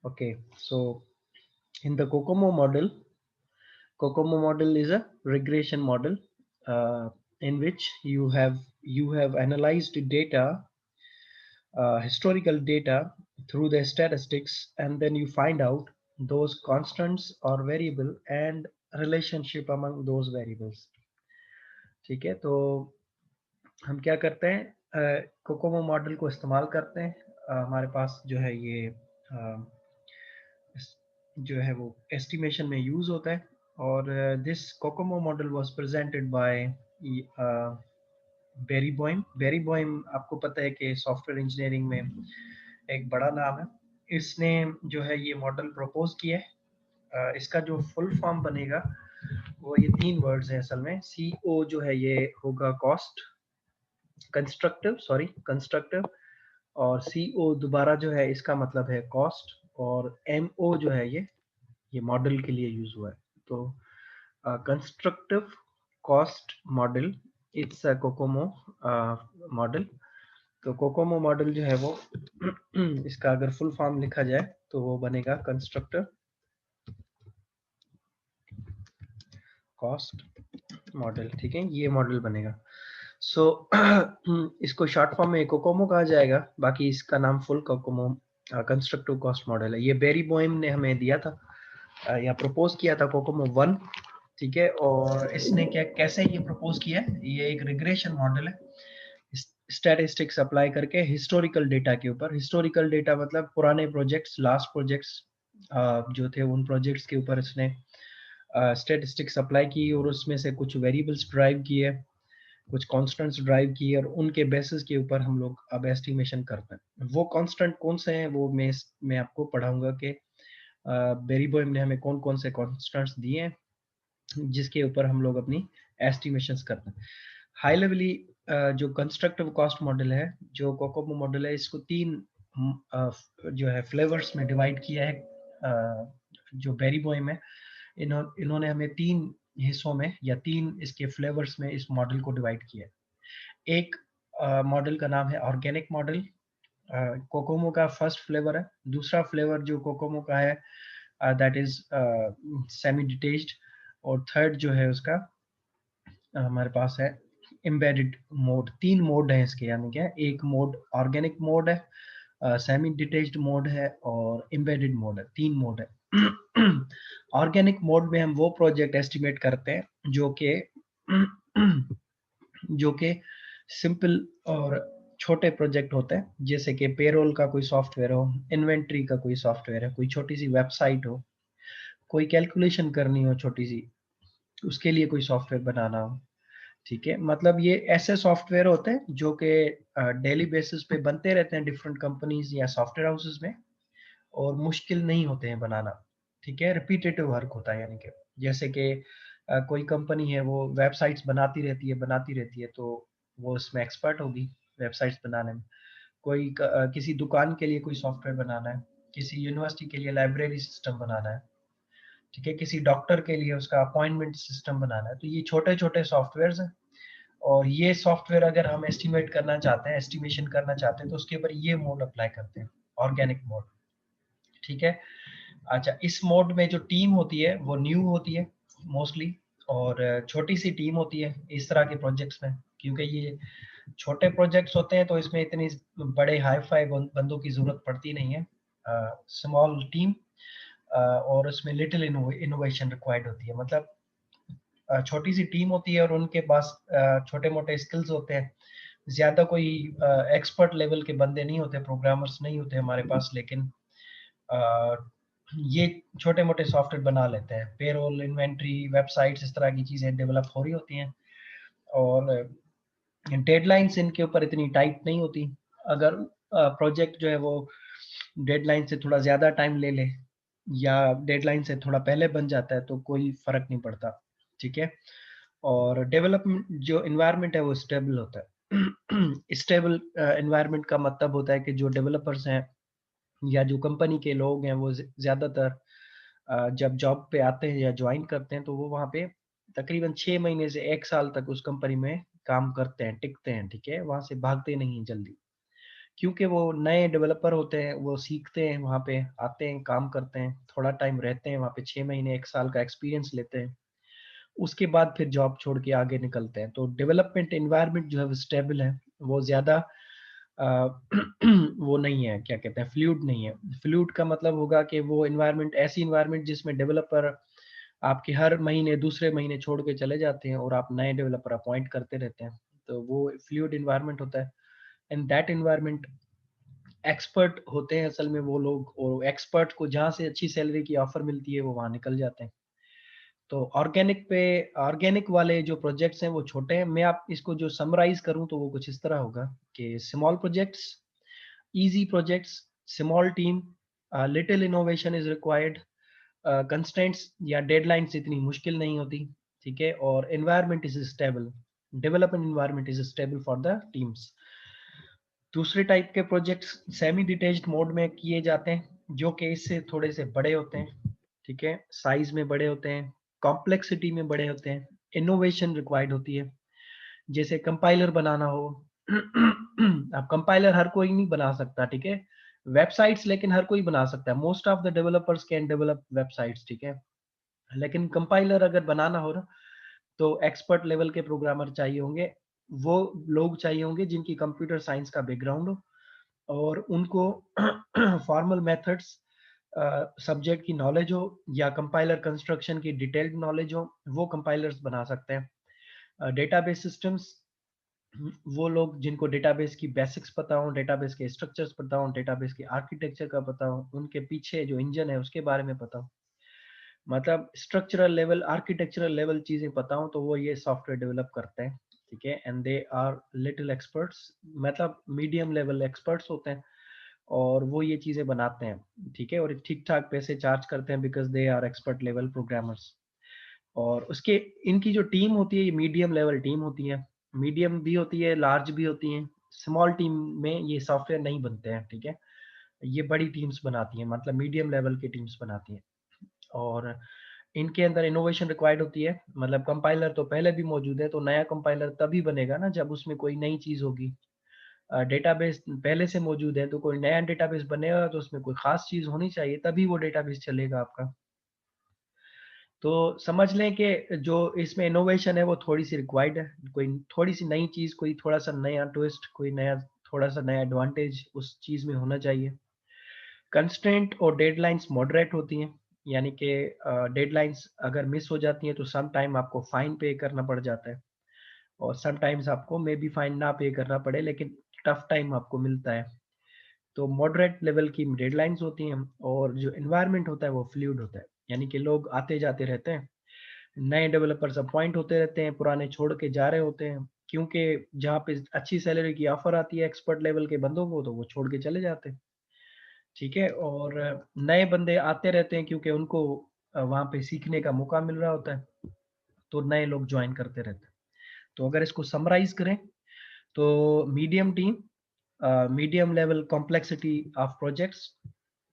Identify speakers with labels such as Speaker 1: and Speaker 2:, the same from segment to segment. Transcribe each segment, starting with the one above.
Speaker 1: Okay, so in the Kokomo model is a regression model in which you have analyzed data, historical data through the statistics, and then you find out those constants or variable and relationship among those variables. ठीक है, तो हम क्या करते हैं, Kokomo model को इस्तेमाल करते हैं। हमारे पास जो है ये जो है वो एस्टिमेशन में यूज होता है। और this COCOMO model was presented by Barry Boehm आपको पता है कि सॉफ्टवेयर इंजीनियरिंग में एक बड़ा नाम है। इसने जो है ये मॉडल प्रपोज किया है। इसका जो फुल फॉर्म बनेगा वो ये 3 वर्ड्स हैं असल में। CO जो है ये होगा कॉस्ट, कंस्ट्रक्टिव, और CO दोबारा जो है इसका मतलब है कॉस्ट, और MO जो है ये मॉडल के लिए यूज हुआ है। तो constructive cost model, it's a Kokomo model. तो कोकोमो मॉडल जो है वो इसका अगर फुल फॉर्म लिखा जाए तो वो बनेगा कंस्ट्रक्टिव कॉस्ट मॉडल। ठीक है, ये मॉडल बनेगा। सो इसको शॉर्ट फॉर्म में कोकोमो कहा जाएगा, बाकी इसका नाम full Kokomo constructive cost model है। ये बेरी बॉयम ने हमें दिया था या प्रपोज किया था कोकोमो 1। ठीक है, और इसने क्या कैसे ये प्रपोज किया है, ये एक रिग्रेशन मॉडल है स्टैटिस्टिक्स अप्लाई करके हिस्टोरिकल डेटा के ऊपर। हिस्टोरिकल डेटा मतलब पुराने प्रोजेक्ट्स, लास्ट प्रोजेक्ट्स जो थे उन प्रोजेक्ट्स के ऊपर इसने स्टैटिस्टिक्स अप्लाई की और उसमें से कुछ वेरिएबल्स ड्राइव किए, कुछ कांस्टेंट्स ड्राइव किए, और उनके बेसिस के ऊपर हम लोग अब एस्टिमेशन करते हैं। वो कांस्टेंट कौन से हैं वो मैं आपको पढ़ाऊंगा कि बेरी बॉयम ने हमें कौन कौन से कांस्टेंट्स दिए हैं जिसके ऊपर हम लोग अपनी एस्टिमेशंस करते हैं। हाई लेवली जो कंस्ट्रक्टिव कॉस्ट मॉडल है, जो कोकोमो मॉडल है, इसको 3 जो है फ्लेवर्स में डिवाइड किया है। जो बेरी बॉयम है, इन्होंने हमें 3 हिस्सों में या 3 इसके फ्लेवर्स में इस मॉडल को डिवाइड किया है। एक मॉडल का नाम है ऑर्गेनिक मॉडल, कोकोमो का फर्स्ट फ्लेवर है। दूसरा फ्लेवर जो कोकोमो का है दैट इज सेमी डिटेच्ड, और थर्ड जो है उसका हमारे पास है एम्बेडेड मोड। 3 मोड है इसके, यानी क्या, एक मोड ऑर्गेनिक मोड है, सेमी डिटेच्ड मोड है और एम्बेडेड मोड है। 3 मोड है। ऑर्गेनिक मोड में हम वो प्रोजेक्ट एस्टिमेट करते हैं जो कि सिंपल और छोटे प्रोजेक्ट होते हैं, जैसे कि पेरोल का कोई सॉफ्टवेयर हो, इन्वेंट्री का कोई सॉफ्टवेयर है, कोई छोटी सी वेबसाइट हो, कोई कैलकुलेशन करनी हो छोटी सी, उसके लिए कोई सॉफ्टवेयर बनाना हो। ठीक है, मतलब ये ऐसे सॉफ्टवेयर होते हैं जो कि डेली बेसिस पे बनते रहते हैं डिफरेंट कंपनीज या सॉफ्टवेयर हाउसेस में, और मुश्किल नहीं होते हैं बनाना। ठीक है, रिपीटेटिव वर्क होता है, यानी कि जैसे कि कोई कंपनी है वो वेबसाइट्स बनाती रहती है, तो वो उसमें एक्सपर्ट होगी वेबसाइट्स बनाने में। किसी दुकान के लिए कोई सॉफ्टवेयर बनाना है, किसी यूनिवर्सिटी के लिए लाइब्रेरी सिस्टम बनाना है, ठीक है, किसी डॉक्टर के लिए उसका अपॉइंटमेंट सिस्टम बनाना है। तो ये छोटे छोटे सॉफ्टवेयर हैं, और ये सॉफ्टवेयर अगर हम एस्टिमेशन करना चाहते हैं तो उसके ऊपर ये मोड अप्लाई करते हैं, ऑर्गेनिक मोड। ठीक है, अच्छा, इस मोड में जो टीम होती है वो न्यू होती है मोस्टली, और छोटी सी टीम होती है इस तरह के प्रोजेक्ट्स में, क्योंकि ये छोटे प्रोजेक्ट्स होते हैं तो इसमें इतनी बड़े हाई फाई बंदों की जरूरत पड़ती नहीं है। स्मॉल टीम और उसमें लिटिल इनोवेशन रिक्वायर्ड होती है। मतलब छोटी सी टीम होती है और उनके पास छोटे मोटे स्किल्स होते हैं। ज्यादा कोई एक्सपर्ट लेवल के बंदे नहीं होते, प्रोग्रामर्स नहीं होते हमारे पास, लेकिन ये छोटे मोटे सॉफ्टवेयर बना लेते हैं। पेरोल, इन्वेंट्री, वेबसाइट्स, इस तरह की चीजें डेवलप हो रही होती हैं, और डेडलाइंस इनके ऊपर इतनी टाइट नहीं होती। अगर प्रोजेक्ट जो है वो डेडलाइन से थोड़ा ज्यादा टाइम ले ले या डेडलाइन से थोड़ा पहले बन जाता है तो कोई फर्क नहीं पड़ता। ठीक है, और डेवलपमेंट जो इन्वायरमेंट है वो स्टेबल होता है। स्टेबल इन्वायरमेंट का मतलब होता है कि जो डेवलपर्स हैं या जो कंपनी के लोग हैं वो ज्यादातर जब जॉब पे आते हैं या ज्वाइन करते हैं तो वो वहाँ पे तकरीबन 6 महीने से 1 साल तक उस कंपनी में काम करते हैं, टिकते हैं। ठीक है, वहां से भागते नहीं जल्दी, क्योंकि वो नए डेवलपर होते हैं, वो सीखते हैं, वहाँ पे आते हैं, काम करते हैं, थोड़ा टाइम रहते हैं वहाँ पे, 6 महीने 1 साल का एक्सपीरियंस लेते हैं, उसके बाद फिर जॉब छोड़ के आगे निकलते हैं। तो डेवलपमेंट एनवायरनमेंट जो है वो स्टेबल है, वो ज़्यादा वो नहीं है, क्या कहते हैं, फ्लूइड नहीं है। फ्लूइड का मतलब होगा कि वो एनवायरनमेंट, ऐसी एनवायरनमेंट जिसमें डेवलपर आपके हर महीने दूसरे महीने छोड़ के चले जाते हैं और आप नए डेवलपर अपॉइंट करते रहते हैं, तो वो फ्लूइड एनवायरनमेंट होता है। एंड दैट एनवायरनमेंट, एक्सपर्ट होते हैं असल में वो लोग, और एक्सपर्ट को जहाँ से अच्छी सैलरी की ऑफर मिलती है वो वहाँ निकल जाते हैं। तो ऑर्गेनिक वाले जो प्रोजेक्ट्स हैं वो छोटे हैं। मैं आप इसको जो समराइज करूं तो वो कुछ इस तरह होगा कि small projects, easy projects, small team, little innovation is required, constraints या डेडलाइंस इतनी मुश्किल नहीं होती, ठीक है, और environment is stable, development environment is stable for the teams. दूसरे टाइप के प्रोजेक्ट्स सेमी डिटेच्ड मोड में किए जाते हैं, जो कि इससे थोड़े से बड़े होते हैं, ठीक है, साइज में बड़े होते हैं, कॉम्प्लेक्सिटी में बड़े होते हैं, इनोवेशन रिक्वायर्ड होती है। जैसे कंपाइलर बनाना हो, अब कंपाइलर हर कोई नहीं बना सकता, ठीक है, वेबसाइट्स लेकिन हर कोई बना सकता है, most of the developers can develop websites, ठीक है, लेकिन कंपाइलर अगर बनाना हो ना, तो एक्सपर्ट लेवल के प्रोग्रामर चाहिए होंगे, वो लोग चाहिए होंगे जिनकी कंप्यूटर साइंस का बैकग्राउंड हो, और उनको फॉर्मल मेथड्स, सब्जेक्ट की नॉलेज हो, या कंपाइलर कंस्ट्रक्शन की डिटेल्ड नॉलेज हो, वो कंपाइलर्स बना सकते हैं। डेटाबेस सिस्टम्स, वो लोग जिनको डेटाबेस की बेसिक्स पता हो, डेटाबेस के स्ट्रक्चर्स पता हो, डेटाबेस की आर्किटेक्चर का पता हो, उनके पीछे जो इंजन है उसके बारे में पता हो, मतलब स्ट्रक्चरल लेवल, आर्किटेक्चरल लेवल चीजें पता हो, तो वो ये सॉफ्टवेयर डेवलप करते हैं, ठीक है, and they are little experts, मतलब मीडियम लेवल एक्सपर्ट्स होते हैं, और वो ये चीजें बनाते हैं, ठीक है, और ठीक ठाक पैसे चार्ज करते हैं, because they are expert level programmers. और उसके, इनकी जो टीम होती है ये मीडियम लेवल टीम होती है, मीडियम भी होती है, लार्ज भी होती है। स्मॉल टीम में ये सॉफ्टवेयर नहीं बनते हैं, ठीक है, ये बड़ी टीम्स बनाती हैं, मतलब मीडियम लेवल की टीम्स बनाती हैं। और इनके अंदर इनोवेशन रिक्वायर्ड होती है, मतलब कंपाइलर तो पहले भी मौजूद है, तो नया कंपाइलर तभी बनेगा ना जब उसमें कोई नई चीज होगी। डेटाबेस पहले से मौजूद है, तो कोई नया डेटाबेस बनेगा तो उसमें कोई खास चीज होनी चाहिए, तभी वो डेटाबेस चलेगा आपका। तो समझ लें कि जो इसमें इनोवेशन है वो थोड़ी सी रिक्वायर्ड है, कोई थोड़ी सी नई चीज, कोई थोड़ा सा नया ट्विस्ट, कोई नया, थोड़ा सा नया एडवांटेज उस चीज में होना चाहिए। कंस्ट्रेंट और डेडलाइंस मॉडरेट होती हैं, यानी कि डेडलाइंस अगर मिस हो जाती हैं तो सम टाइम आपको फाइन पे करना पड़ जाता है, और सम टाइम्स आपको मे बी फाइन ना पे करना पड़े, लेकिन टफ टाइम आपको मिलता है। तो मॉडरेट लेवल की डेडलाइंस होती हैं, और जो एनवायरनमेंट होता है वो फ्लूइड होता है, यानी कि लोग आते जाते रहते हैं, नए डेवलपर्स अपॉइंट होते रहते हैं, पुराने छोड़ के जा रहे होते हैं, क्योंकि जहाँ पे अच्छी सैलरी की ऑफर आती है एक्सपर्ट लेवल के बंदों को, तो वो छोड़ के चले जाते हैं, ठीक है, और नए बंदे आते रहते हैं क्योंकि उनको वहाँ पे सीखने का मौका मिल रहा होता है, तो नए लोग ज्वाइन करते रहते हैं। तो अगर इसको समराइज करें तो medium team, medium level complexity of projects,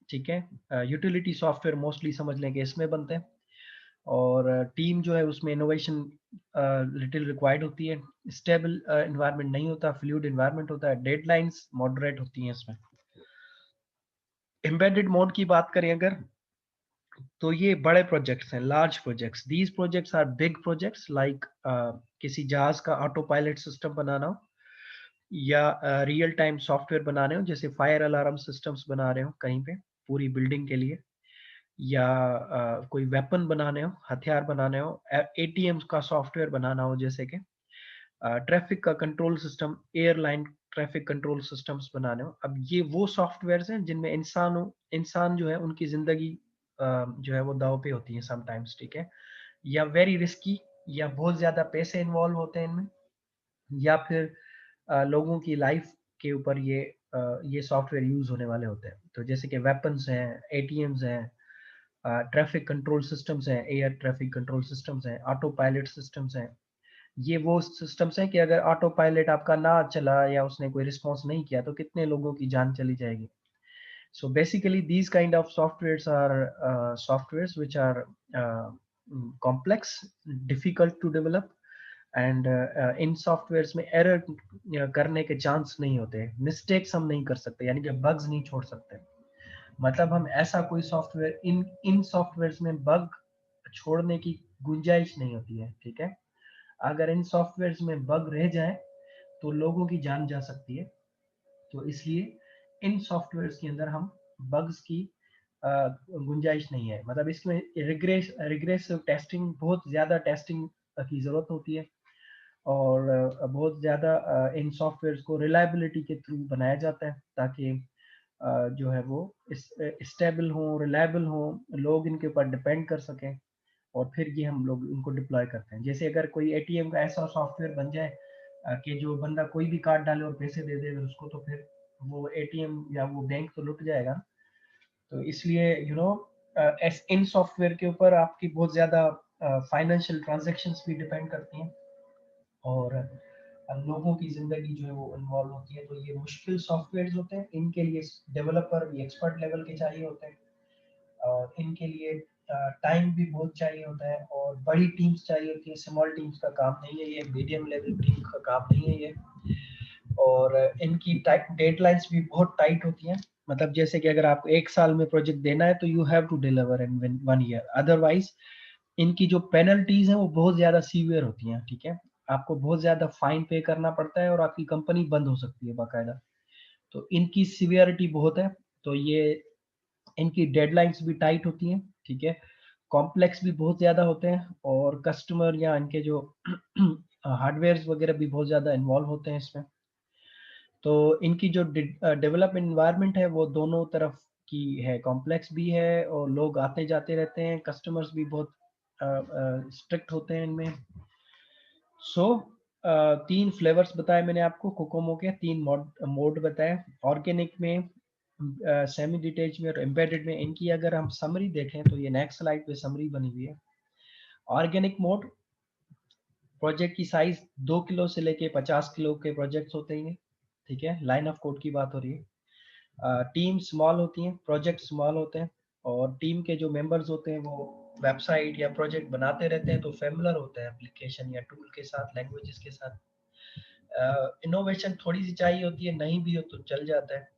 Speaker 1: ठीक है, यूटिलिटी सॉफ्टवेयर मोस्टली समझ लें कि इसमें बनते हैं, और टीम जो है उसमें इनोवेशन लिटिल रिक्वायर्ड होती है, स्टेबल एनवायरनमेंट नहीं होता, फ्लूइड एनवायरनमेंट होता है, डेडलाइंस मॉडरेट होती हैं इसमें। एम्बेडेड मोड की बात करें अगर, तो ये बड़े प्रोजेक्ट्स हैं, large projects, these projects are big projects, like किसी जहाज का ऑटो पायलट सिस्टम बनाना हो, या रियल टाइम सॉफ्टवेयर बना रहे हो, जैसे फायर अलार्म सिस्टम्स बना रहे हो कहीं पे पूरी बिल्डिंग के लिए, या कोई वेपन बनाने हो, हथियार बनाने हो, एटीएम का सॉफ्टवेयर बनाना हो, जैसे कि ट्रैफिक का control system, airline traffic control systems बनाने हो। अब ये वो सॉफ्टवेयर हैं जिनमें इंसान जो है उनकी जिंदगी जो है वो दाव पे होती है समटाइम्स, ठीक है, या वेरी रिस्की, या बहुत ज्यादा पैसे इन्वॉल्व होते हैं इनमें, या फिर लोगों की लाइफ के ऊपर ये सॉफ्टवेयर यूज होने वाले होते हैं। तो जैसे कि वेपन्स हैं, एटीएम्स हैं, ट्रैफिक कंट्रोल सिस्टम्स हैं, एयर ट्रैफिक कंट्रोल सिस्टम्स हैं, ऑटो पायलट सिस्टम्स हैं, ये वो सिस्टम्स हैं कि अगर ऑटो पायलट आपका ना चला या उसने कोई रिस्पॉन्स नहीं किया तो कितने लोगों की जान चली जाएगी। So basically these kind of softwares are softwares which are complex, difficult to develop, and इन सॉफ्टवेयर्स में एरर करने के चांस नहीं होते, मिस्टेक्स हम नहीं कर सकते, यानी कि बग्स नहीं छोड़ सकते। मतलब हम ऐसा कोई सॉफ्टवेयर इन सॉफ्टवेयर्स में बग छोड़ने की गुंजाइश नहीं होती है, ठीक है। अगर इन सॉफ्टवेयर्स में बग रह जाए तो लोगों की जान जा सकती है। तो इसलिए इन सॉफ्टवेयर्स के अंदर हम बग्स की गुंजाइश नहीं है। मतलब इसमें रिग्रेसिव टेस्टिंग, बहुत ज़्यादा टेस्टिंग की ज़रूरत होती है, और बहुत ज़्यादा इन सॉफ्टवेयर्स को रिलायबिलिटी के थ्रू बनाया जाता है, ताकि जो है वो स्टेबल हो, रिलायबल हो, लोग इनके ऊपर डिपेंड कर सकें, और फिर ये हम लोग इनको डिप्लॉय करते हैं। जैसे अगर कोई एटीएम का ऐसा सॉफ्टवेयर बन जाए कि जो बंदा कोई भी कार्ड डाले और पैसे दे दे उसको, तो फिर वो एटीएम या वो बैंक तो लुट जाएगा। तो इसलिए इन सॉफ्टवेयर के ऊपर आपकी बहुत ज़्यादा फाइनेंशियल ट्रांजैक्शंस भी डिपेंड करती हैं, और लोगों की ज़िंदगी जो है वो इन्वॉल्व होती है। तो ये मुश्किल सॉफ्टवेयर्स होते हैं, इनके लिए डेवलपर भी एक्सपर्ट लेवल के चाहिए होते हैं, और इनके लिए टाइम भी बहुत चाहिए होता है, और बड़ी टीम्स चाहिए होती है। स्मॉल टीम्स का काम नहीं है ये, मीडियम लेवल टीम का काम नहीं है ये। और इनकी डेडलाइंस भी बहुत टाइट होती हैं। मतलब जैसे कि अगर आपको 1 साल में प्रोजेक्ट देना है तो you have to deliver in 1 year, otherwise इनकी जो पेनल्टीज हैं वो बहुत ज़्यादा सीवियर होती हैं, ठीक है। आपको बहुत ज़्यादा फाइन पे करना पड़ता है और आपकी कंपनी बंद हो सकती है बाकायदा। तो इनकी सीवियरिटी बहुत है। तो ये इनकी डेडलाइंस भी टाइट होती हैं, ठीक है। कॉम्प्लेक्स भी बहुत ज़्यादा होते हैं, और कस्टमर या इनके जो हार्डवेयर वगैरह भी बहुत ज़्यादा इन्वॉल्व होते हैं इसमें। तो इनकी जो डेवलपमेंट इन्वायरमेंट है वो दोनों तरफ की है, कॉम्प्लेक्स भी है, और लोग आते जाते रहते हैं, कस्टमर्स भी बहुत स्ट्रिक्ट होते हैं इनमें। सो 3 फ्लेवर्स बताए मैंने आपको कोकोमो के, 3 मोड बताए। ऑर्गेनिक में, सेमी डिटेच में और एम्बेडेड में। इनकी अगर हम समरी देखें तो ये नेक्स्ट स्लाइड पे समरी बनी हुई है। ऑर्गेनिक मोड, प्रोजेक्ट की साइज 2 किलो से लेके 50 किलो के प्रोजेक्ट्स होते हैं, ठीक है। लाइन ऑफ कोड की बात हो रही है। टीम स्मॉल होती हैं, प्रोजेक्ट स्मॉल होते हैं, और टीम के जो मेंबर्स होते हैं वो वेबसाइट या प्रोजेक्ट बनाते रहते हैं, तो फेमिलर होते हैं एप्लीकेशन या टूल के साथ, लैंग्वेजेस के साथ। इनोवेशन थोड़ी सी चाहिए होती है, नहीं भी हो तो चल जाता है,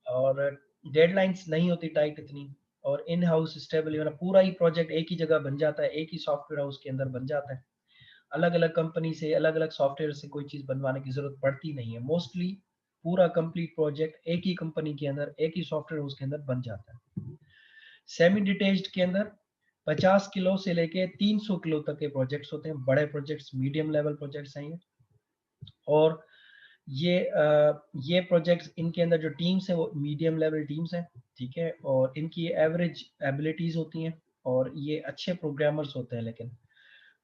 Speaker 1: और डेडलाइंस नहीं होती टाइट इतनी, और इन हाउस स्टेबल, मतलब पूरा ही प्रोजेक्ट एक ही जगह बन जाता है, एक ही सॉफ्टवेयर हाउस के अंदर बन जाता है। अलग अलग कंपनी से, अलग अलग सॉफ्टवेयर से कोई चीज़ बनवाने की जरूरत पड़ती नहीं है। मोस्टली पूरा कंप्लीट प्रोजेक्ट एक ही कंपनी के अंदर, एक ही सॉफ्टवेयर हाउस के अंदर बन जाता है। सेमी डिटेच्ड के अंदर 50 किलो से लेके 300 किलो तक के प्रोजेक्ट्स होते हैं, बड़े प्रोजेक्ट्स, मीडियम लेवल प्रोजेक्ट्स हैं ये। और ये प्रोजेक्ट्स, इनके अंदर जो टीम्स है वो मीडियम लेवल टीम्स हैं, ठीक है, और इनकी एवरेज एबिलिटीज होती हैं, और ये अच्छे प्रोग्रामर्स होते हैं। लेकिन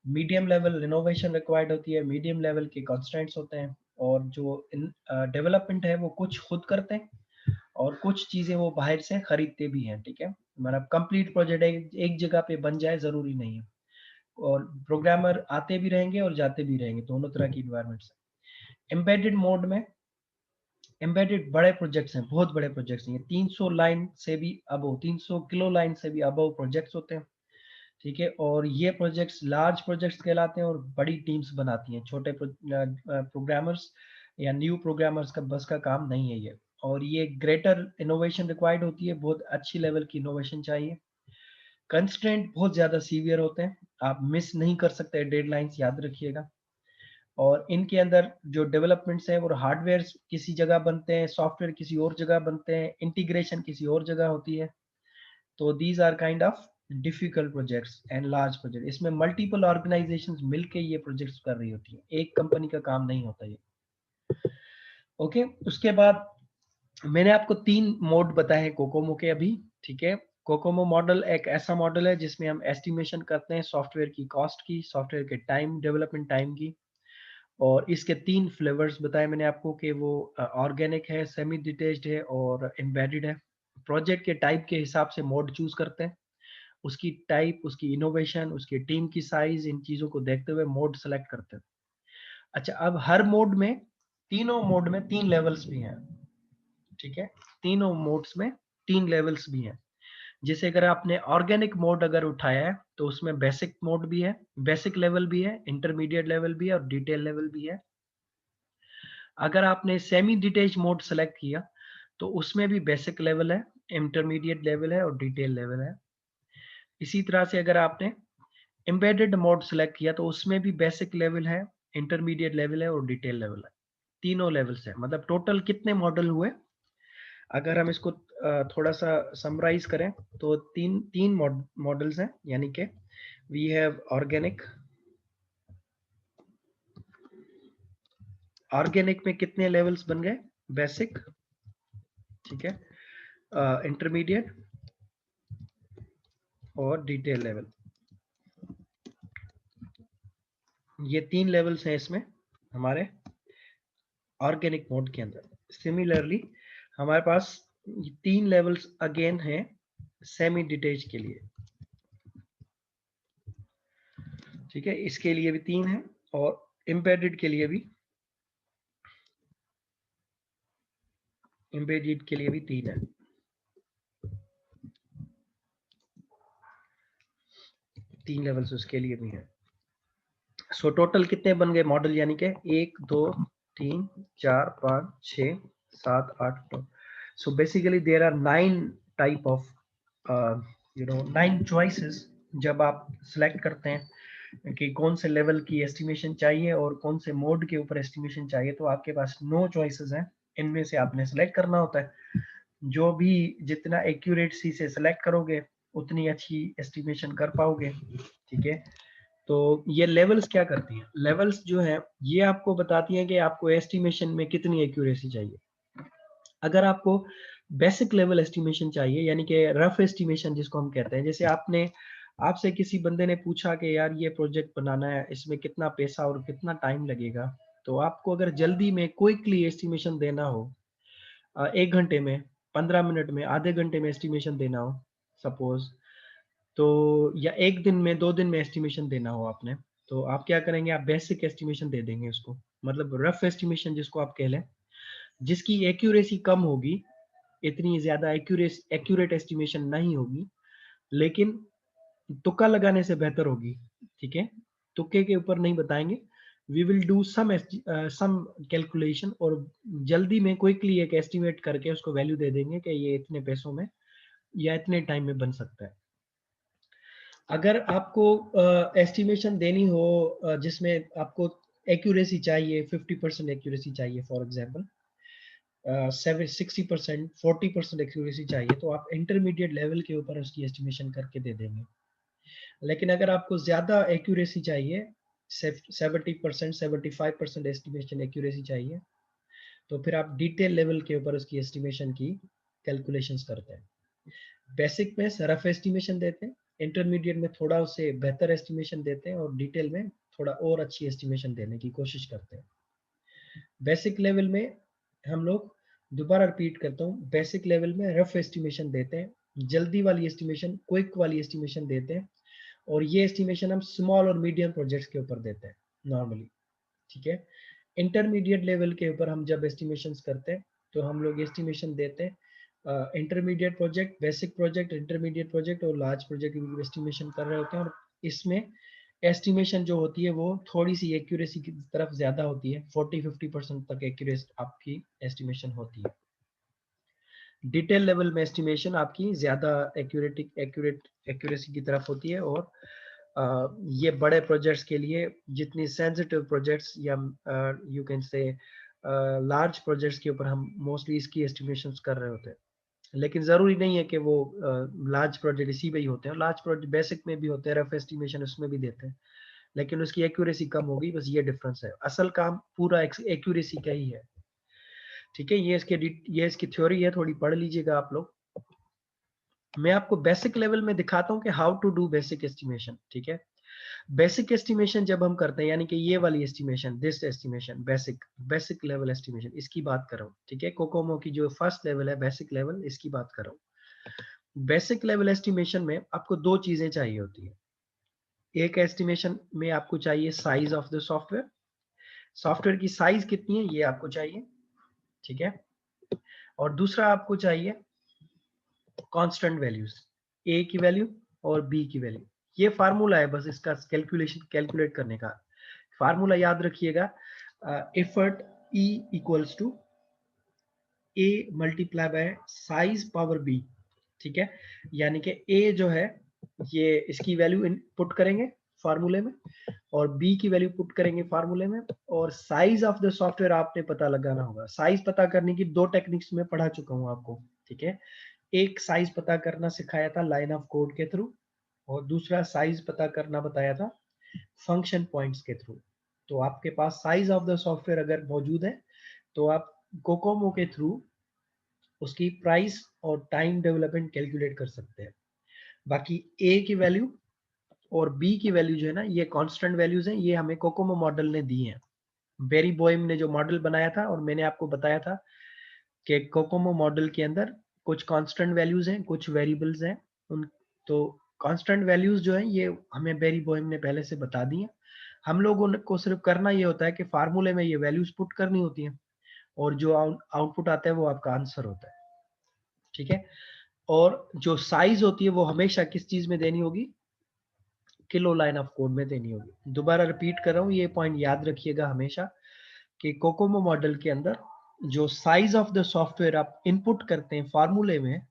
Speaker 1: मीडियम लेवल इनोवेशन रिक्वायर्ड होती है, मीडियम लेवल के कंस्ट्रेंट्स होते हैं, और जो डेवलपमेंट है वो कुछ खुद करते हैं, और कुछ चीज़ें वो बाहर से खरीदते भी हैं, ठीक है। मतलब कंप्लीट प्रोजेक्ट एक जगह पे बन जाए ज़रूरी नहीं है, और प्रोग्रामर आते भी रहेंगे और जाते भी रहेंगे, दोनों तरह की इन्वायरमेंट्स। एम्बेडेड मोड में, एम्बेडेड बड़े प्रोजेक्ट्स हैं, बहुत बड़े प्रोजेक्ट्स हैं, 300 लाइन से भी अबव, 300 किलो लाइन से भी अबव प्रोजेक्ट्स होते हैं, ठीक है। और ये प्रोजेक्ट्स लार्ज प्रोजेक्ट्स कहलाते हैं, और बड़ी टीम्स बनाती हैं। छोटे प्रोग्रामर्स या न्यू प्रोग्रामर्स का बस का काम नहीं है ये। और ये ग्रेटर इनोवेशन रिक्वायर्ड होती है, बहुत अच्छी लेवल की इनोवेशन चाहिए। कंस्ट्रेंट बहुत ज़्यादा सीवियर होते हैं, आप मिस नहीं कर सकते डेडलाइंस, याद रखिएगा। और इनके अंदर जो डेवलपमेंट्स हैं वो हार्डवेयर किसी जगह बनते हैं, सॉफ्टवेयर किसी और जगह बनते हैं, इंटीग्रेशन किसी और जगह होती है। तो these are kind of difficult projects and large project. इसमें मल्टीपल ऑर्गेनाइजेशंस मिलके ये प्रोजेक्ट्स कर रही होती हैं, एक कंपनी का काम नहीं होता ये। ओके, उसके बाद मैंने आपको 3 मोड बताए हैं कोकोमो के अभी, ठीक है। कोकोमो मॉडल एक ऐसा मॉडल है जिसमें हम एस्टिमेशन करते हैं सॉफ्टवेयर की कॉस्ट की, सॉफ्टवेयर के टाइम, डेवलपमेंट टाइम की। और इसके 3 फ्लेवर्स बताए मैंने आपको कि वो ऑर्गेनिक है, सेमी डिटेच्ड है, और एम्बेडेड है। प्रोजेक्ट के टाइप के हिसाब से मोड चूज करते हैं, उसकी टाइप, उसकी इनोवेशन, उसकी टीम की साइज, इन चीजों को देखते हुए मोड सेलेक्ट करते हैं। अच्छा, अब हर मोड में, तीनों मोड में 3 लेवल्स भी हैं, ठीक है। तीनों मोड्स में 3 लेवल्स भी हैं। जैसे अगर आपने ऑर्गेनिक मोड अगर उठाया है तो उसमें बेसिक मोड भी है, बेसिक लेवल भी है, इंटरमीडिएट लेवल भी है और डिटेल लेवल भी है। अगर आपने सेमी डिटेच मोड सेलेक्ट किया तो उसमें भी बेसिक लेवल है, इंटरमीडिएट लेवल है और डिटेल लेवल है। इसी तरह से अगर आपने एम्बेडेड मोड सेलेक्ट किया तो उसमें भी बेसिक लेवल है, इंटरमीडिएट लेवल है और डिटेल लेवल है। तीनों लेवल्स है। मतलब टोटल कितने मॉडल हुए, अगर हम इसको थोड़ा सा समराइज करें तो तीन तीन मॉडल्स हैं, यानी कि वी हैव ऑर्गेनिक। ऑर्गेनिक में कितने लेवल्स बन गए, बेसिक, ठीक है, इंटरमीडिएट और डिटेल लेवल। ये तीन लेवल्स हैं इसमें हमारे ऑर्गेनिक मोड के अंदर। सिमिलरली हमारे पास तीन लेवल्स अगेन हैं सेमी डिटेच के लिए, ठीक है, इसके लिए भी तीन है और एम्बेडेड के लिए भी, एम्बेडेड के लिए भी तीन है। तीन लेवल्स उसके लिए भी हैं। सो टोटल कितने बन गए मॉडल, यानी कि 1 2 3 4 5 6 7 8 9। So basically there are 9 type of 9 choices. जब आप सिलेक्ट करते हैं कि कौन से लेवल की एस्टिमेशन चाहिए और कौन से मोड के ऊपर एस्टिमेशन चाहिए, तो आपके पास 9 चॉइसेस हैं। इनमें से आपने सेलेक्ट करना होता है। जो भी जितना एक्यूरेसी से सिलेक्ट करोगे उतनी अच्छी एस्टिमेशन कर पाओगे, ठीक है। तो ये लेवल्स क्या करती हैं, लेवल्स जो है ये आपको बताती हैं कि आपको एस्टिमेशन में कितनी एक्यूरेसी चाहिए। अगर आपको बेसिक लेवल एस्टिमेशन चाहिए, यानी कि रफ एस्टिमेशन जिसको हम कहते हैं, जैसे आपसे किसी बंदे ने पूछा कि यार ये प्रोजेक्ट बनाना है, इसमें कितना पैसा और कितना टाइम लगेगा, तो आपको अगर जल्दी में क्विकली एस्टिमेशन देना हो, 1 घंटे में, 15 मिनट में, आधे घंटे में एस्टिमेशन देना हो सपोज, तो या 1 दिन में, 2 दिन में एस्टिमेशन देना हो आपने, तो आप क्या करेंगे, आप बेसिक एस्टिमेशन दे देंगे उसको। मतलब रफ एस्टिमेशन जिसको आप कह लें, जिसकी एक्यूरेसी कम होगी, इतनी ज्यादा एक्यूरेट एस्टिमेशन नहीं होगी, लेकिन तुक्का लगाने से बेहतर होगी, ठीक है। तुक्के के ऊपर नहीं बताएंगे, we will do some calculation और जल्दी में क्विकली एक एस्टिमेट करके उसको वैल्यू दे देंगे कि ये इतने पैसों में या इतने टाइम में बन सकता है। अगर आपको एस्टिमेशन देनी हो जिसमें आपको एक्यूरेसी चाहिए, 50% एक्यूरेसी चाहिए फॉर एग्जांपल, 60%, 40% एक्यूरेसी चाहिए, तो आप इंटरमीडिएट लेवल के ऊपर उसकी एस्टिमेशन करके दे देंगे। लेकिन अगर आपको ज्यादा एक्यूरेसी चाहिए, 70%, 75% एस्टिमेशन एक्यूरेसी चाहिए, तो फिर आप डिटेल लेवल के ऊपर उसकी एस्टिमेशन की कैलकुलेशंस करते हैं। बेसिक में रफ एस्टिमेशन देते हैं, इंटरमीडिएट में थोड़ा उससे बेहतर एस्टिमेशन देते हैं और डिटेल में थोड़ा और अच्छी एस्टिमेशन देने की कोशिश करते हैं। बेसिक लेवल में हम लोग, दोबारा रिपीट करता हूँ, बेसिक लेवल में रफ एस्टिमेशन देते हैं, जल्दी वाली एस्टिमेशन, क्विक वाली एस्टिमेशन देते हैं, और ये एस्टिमेशन हम स्मॉल और मीडियम प्रोजेक्ट्स के ऊपर देते हैं नॉर्मली, ठीक है। इंटरमीडिएट लेवल के ऊपर हम जब एस्टिमेशंस करते हैं तो हम लोग एस्टिमेशन देते हैं intermediate project, basic project, intermediate project और लार्ज प्रोजेक्ट की एस्टिमेशन कर रहे होते हैं। और इसमें एस्टिमेशन जो होती है वो थोड़ी सी एक्यूरेसी की तरफ ज्यादा होती है, 40-50% तक एक्यूरेट आपकी एस्टिमेशन होती है। डिटेल लेवल में एस्टिमेशन आपकी ज्यादा एक्यूरेसी की तरफ होती है, और ये बड़े प्रोजेक्ट्स के लिए, जितनी सेंसिटिव प्रोजेक्ट्स या you can say large projects के ऊपर हम मोस्टली इसकी एस्टिमेशंस कर रहे होते हैं। लेकिन जरूरी नहीं है कि वो लार्ज प्रोजेक्ट इसी में ही होते हैं, लार्ज प्रोजेक्ट बेसिक में भी होते हैं, रफ एस्टिमेशन उसमें भी देते हैं, लेकिन उसकी एक्यूरेसी कम होगी, बस ये डिफरेंस है। असल काम पूरा एक्यूरेसी का ही है, ठीक है। ये इसकी थ्योरी है, थोड़ी पढ़ लीजिएगा आप लोग। मैं आपको बेसिक लेवल में दिखाता हूँ कि how to do basic estimation, ठीक है। बेसिक एस्टिमेशन जब हम करते हैं, यानी कि ये वाली estimation, this estimation, basic level estimation, इसकी बात कर रहा हूँ, ठीक है। कोकोमो की जो फर्स्ट लेवल है बेसिक लेवल, इसकी बात कर रहा हूँ। बेसिक लेवल एस्टिमेशन में आपको दो चीजें चाहिए होती है। एक एस्टिमेशन में आपको चाहिए size of the software, software की साइज कितनी है ये आपको चाहिए, ठीक है। और दूसरा आपको चाहिए कांस्टेंट वैल्यूज, ए की वैल्यू और बी की वैल्यू। ये फार्मूला है बस इसका कैलकुलेट करने का। फार्मूला याद रखिएगा, effort E equals to a multiply by size power b. ठीक है, यानी कि ए जो है ये इसकी वैल्यू इनपुट करेंगे फार्मूले में, और बी की वैल्यू पुट करेंगे फार्मूले में, और साइज ऑफ द सॉफ्टवेयर आपने पता लगाना होगा। साइज पता करने की दो टेक्निक्स में पढ़ा चुका हूं आपको। ठीक है, एक साइज पता करना सिखाया था लाइन ऑफ कोड के थ्रू, और दूसरा साइज पता करना बताया था फंक्शन पॉइंट्स के थ्रू। तो आपके पास साइज ऑफ द सॉफ्टवेयर अगर मौजूद है तो आप कोकोमो के थ्रू उसकी प्राइस और टाइम डेवलपमेंट कैलकुलेट कर सकते हैं। बाकी ए की वैल्यू और बी की वैल्यू जो है ना, ये कांस्टेंट वैल्यूज हैं, ये हमें कोकोमो मॉडल ने दी हैं। बेरी बोइम ने जो मॉडल बनाया था, और मैंने आपको बताया था कि कोकोमो मॉडल के अंदर कुछ कांस्टेंट वैल्यूज हैं, कुछ वेरिएबल्स हैं। उन तो कांस्टेंट वैल्यूज जो हैं ये हमें बेरी बोइम ने पहले से बता दी हैं। हम लोगों को सिर्फ करना ये होता है कि फार्मूले में ये वैल्यूज पुट करनी होती हैं, और जो आउटपुट आता है वो आपका आंसर होता है। ठीक है, और जो साइज होती है वो हमेशा किस चीज में देनी होगी, किलो लाइन ऑफ कोड में देनी होगी। दोबारा रिपीट कर रहा हूँ, ये पॉइंट याद रखिएगा हमेशा कि कोकोमो मॉडल के अंदर जो साइज ऑफ द सॉफ्टवेयर आप इनपुट करते हैं फार्मूले में,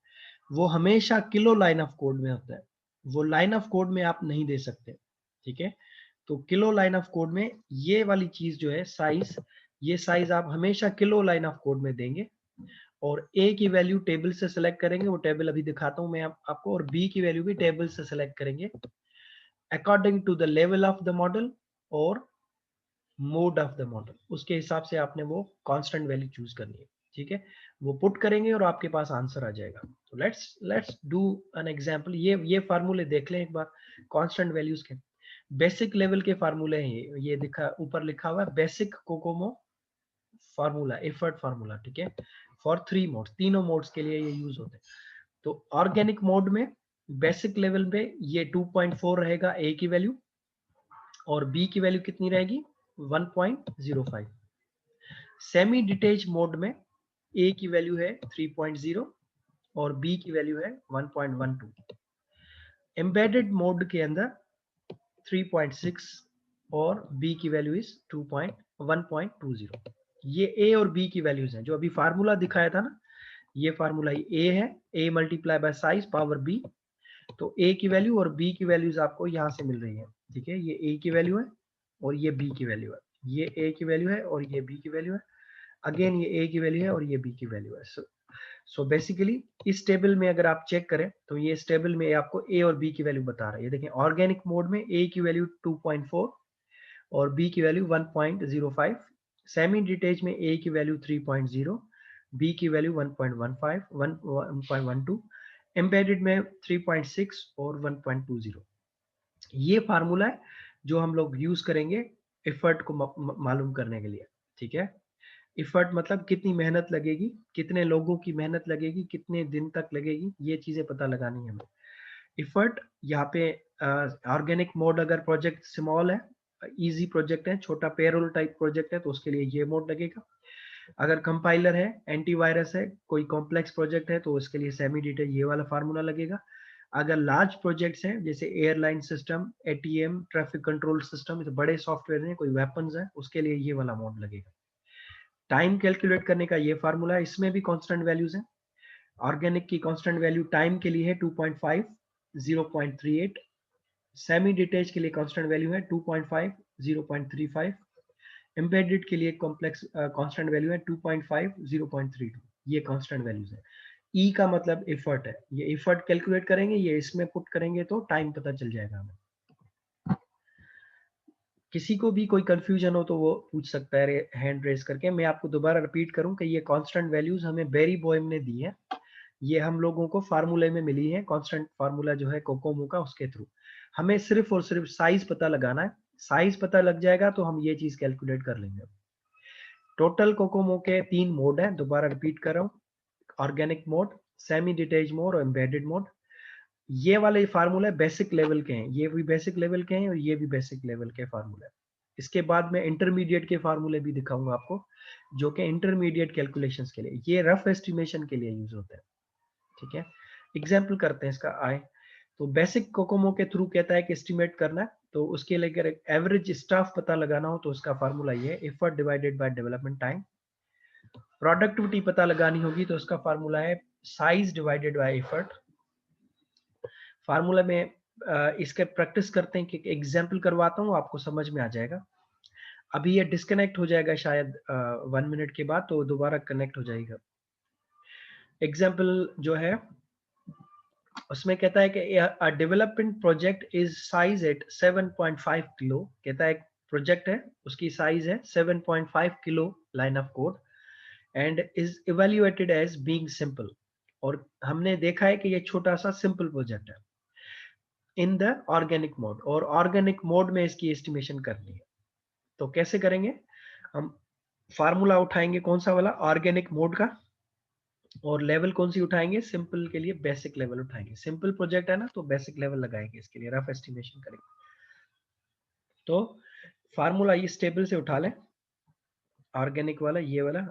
Speaker 1: वो हमेशा किलो लाइन ऑफ कोड में होता है। वो लाइन ऑफ कोड में आप नहीं दे सकते। ठीक है, तो किलो लाइन ऑफ कोड में ये वाली चीज जो है साइज, ये साइज आप हमेशा किलो लाइन ऑफ कोड में देंगे, और ए की वैल्यू टेबल से सिलेक्ट करेंगे, वो टेबल अभी दिखाता हूं मैं आपको, और बी की वैल्यू भी टेबल से सिलेक्ट करेंगे according to the level of the model और मोड ऑफ द मॉडल। उसके हिसाब से आपने वो कांस्टेंट वैल्यू चूज करनी है। ठीक है, वो पुट करेंगे और आपके पास आंसर आ जाएगा। तो लेट्स डू एन एग्जांपल। ये फार्मूले देख लें एक बार कांस्टेंट वैल्यूज के। बेसिक लेवल के फार्मूले हैं ये दिखा ऊपर लिखा हुआ है basic COCOMO formula, effort formula. ठीक है, फॉर 3 मोड्स, तीनों मोड्स के लिए ये यूज होते हैं। तो ऑर्गेनिक मोड में बेसिक लेवल पे ये 2.4 रहेगा ए की वैल्यू, और बी की वैल्यू कितनी रहेगी 1.05। सेमी डिटेच मोड में ए की वैल्यू है 3.0 और बी की वैल्यू है 1.12। एम्बेडेड मोड के अंदर 3.6 और बी की वैल्यू इज 1.20। ये ए और बी की वैल्यूज हैं। जो अभी फार्मूला दिखाया था ना, ये फार्मूला ए है, A multiply by size power B. तो ए की वैल्यू और बी की वैल्यूज आपको यहाँ से मिल रही है। ठीक है, ये ए की वैल्यू है और ये बी की वैल्यू है, ये ए की वैल्यू है और ये बी की वैल्यू है, अगेन ये ए की वैल्यू है और ये बी की वैल्यू है। सो बेसिकली इस टेबल में अगर आप चेक करें तो ये इस टेबल में आपको ए और बी की वैल्यू बता रहा है। ये देखें, ऑर्गेनिक मोड में ए की वैल्यू 2.4 और बी की वैल्यू 1.05। सेमी डिटेच में ए की वैल्यू 3.0, बी की वैल्यू 1.15 1.12, एम्बेडेड में 3.6 और 1.20। ये फार्मूला है जो हम लोग यूज करेंगे एफर्ट को मालूम करने के लिए। ठीक है, एफर्ट मतलब कितनी मेहनत लगेगी, कितने लोगों की मेहनत लगेगी, कितने दिन तक लगेगी, ये चीजें पता लगानी है हमें। एफर्ट यहाँ पे ऑर्गेनिक मोड अगर प्रोजेक्ट स्मॉल है, इजी प्रोजेक्ट है, छोटा पेरोल टाइप प्रोजेक्ट है, तो उसके लिए ये मोड लगेगा। अगर कंपाइलर है, एंटीवायरस है, कोई कॉम्प्लेक्स प्रोजेक्ट है, तो उसके लिए सेमी डिटेल ये वाला फार्मूला लगेगा। अगर लार्ज प्रोजेक्ट्स हैं जैसे airline system, ATM, traffic control system, तो बड़े सॉफ्टवेयर हैं, कोई वेपन्स है, उसके लिए ये वाला मोड लगेगा। टाइम कैलकुलेट करने का ये फार्मूला है, इसमें भी कांस्टेंट वैल्यूज हैं। ऑर्गेनिक की कांस्टेंट वैल्यू टाइम के लिए है 2.5 0.38, सेमी डिटेच के लिए कांस्टेंट वैल्यू है 2.5 0.35, एम्बेडेड के लिए कॉम्प्लेक्स कांस्टेंट वैल्यू है 2.5 0.32। ये कांस्टेंट वैल्यूज है। ई का मतलब एफर्ट है, ये एफर्ट कैलकुलेट करेंगे, ये इसमें पुट करेंगे तो टाइम पता चल जाएगा हमें। किसी को भी कोई कंफ्यूजन हो तो वो पूछ सकता है हैंड रेस करके। मैं आपको दोबारा रिपीट करूं कि ये कांस्टेंट वैल्यूज हमें बेरी बोइम ने दी है, ये हम लोगों को फार्मूले में मिली है, कांस्टेंट फार्मूला जो है कोकोमो का, उसके थ्रू हमें सिर्फ और सिर्फ साइज पता लगाना है। साइज पता लग जाएगा तो हम ये चीज कैलकुलेट कर लेंगे। टोटल कोकोमो के 3 मोड हैं, दोबारा रिपीट कर रहा हूँ, organic mode, semi detach mode और एम्बेडेड मोड। ये वाले फार्मूले बेसिक लेवल के हैं, ये भी बेसिक लेवल के हैं और ये भी बेसिक लेवल के फार्मूले। इसके बाद मैं इंटरमीडिएट के फार्मूले भी दिखाऊंगा आपको, जो कि इंटरमीडिएट कैलकुलेशंस के लिए, ये रफ एस्टिमेशन के लिए यूज होते हैं। ठीक है, एग्जाम्पल करते हैं इसका। आए तो बेसिक कोकोमो के थ्रू कहता है कि एस्टिमेट करना है, तो उसके लिए अगर एवरेज स्टाफ पता लगाना हो तो उसका फार्मूला ये है, effort divided by development time. Productivity पता लगानी होगी तो उसका फार्मूला है size divided by effort. Formula में इसके प्रैक्टिस करते हैं कि एग्जाम्पल करवाता हूँ, आपको समझ में आ जाएगा। अभी ये डिस्कनेक्ट हो जाएगा शायद 1 मिनट के बाद, तो दोबारा कनेक्ट हो जाएगा। एग्जाम्पल जो है उसमें कहता है कि development project is size at 7.5 kilo. कहता है एक प्रोजेक्ट है, उसकी साइज है 7.5 kilo line of code and is evaluated as being simple. और हमने देखा है कि ये छोटा सा सिंपल प्रोजेक्ट है इन द ऑर्गेनिक मोड, और ऑर्गेनिक मोड में इसकी एस्टिमेशन करनी है। तो कैसे करेंगे, हम फार्मूला उठाएंगे कौन सा वाला, ऑर्गेनिक मोड का, और लेवल कौन सी उठाएंगे, सिंपल के लिए बेसिक लेवल उठाएंगे। सिंपल प्रोजेक्ट है ना, तो बेसिक लेवल लगाएंगे, इसके लिए रफ एस्टिमेशन करेंगे। तो फार्मूला इस टेबल से उठा लें, ऑर्गेनिक वाला, ये वाला